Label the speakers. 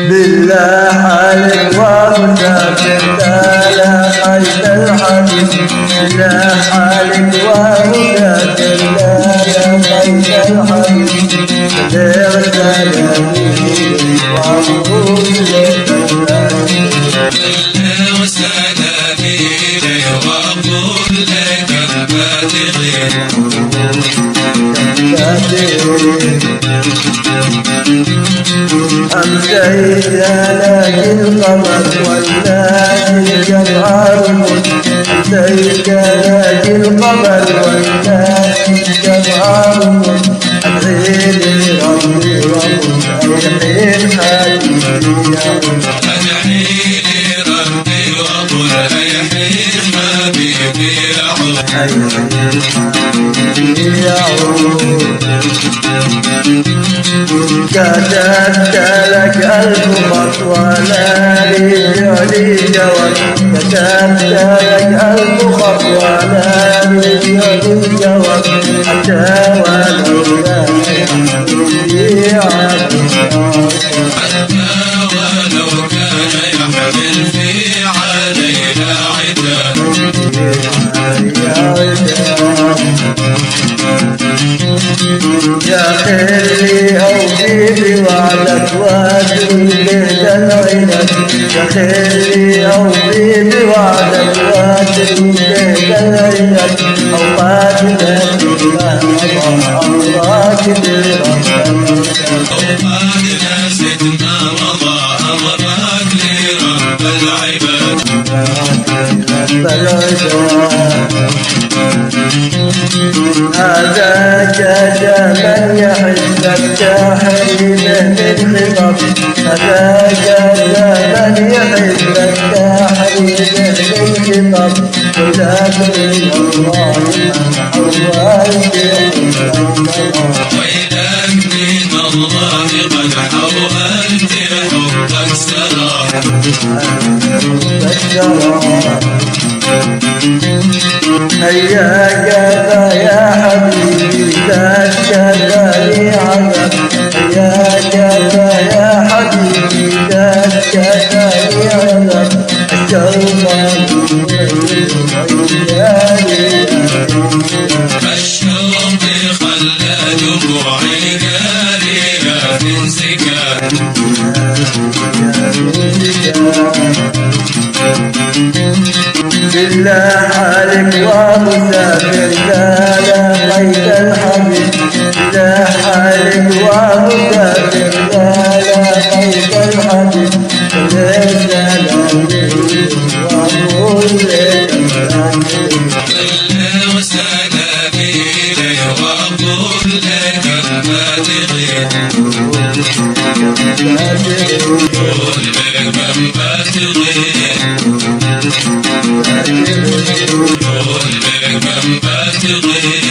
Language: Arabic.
Speaker 1: بالله عليك ومسافر لا خير الحديث. بالله عليك ومسافر لا خير الحديث. غير سلامي وأقول لك
Speaker 2: وسلامي وأقول لك البادغين
Speaker 1: أمسيت لك القمر والناس يظهرون. أمسيت لك القمر والناس يظهرون. أدعي لربي وقل أيحين حبيبي
Speaker 2: أدعي لربي وقل أيحين حبيبي
Speaker 1: يعود. كتبت لك ألف خط ولا لي جواب. كتبت لك ألف خط ولا لي جواب. حتى ولو كان
Speaker 2: يحمل في علينا عتاب
Speaker 1: يا خيري أوفي بوعدك واترك العنب. يا خيري أوفي بوعدك واترك العنب. أوقات نسيتنا أمرك
Speaker 2: مضى أمرك لرب العباد.
Speaker 1: هذاك من يحبك كحليله من خطب. هذاك من يحبك كحليله من خطب. وذاك من الله حولك
Speaker 2: ويلك من الله قد حولت حبك سراب.
Speaker 1: هياك يا حبيبي تشكى لي عذاب. هياك يا حبيبي تشكى لي عذاب.
Speaker 2: الشوق خلى دموعي جارية من سكات.
Speaker 1: بالله عليك ومسافر لا لقيت الحبيب. بالله عليك ومسافر لا لقيت الحبيب. غير سلامي وأقول لك
Speaker 2: وسلامي وأقول لك البادغين قول لك البادغين قول لك البادغين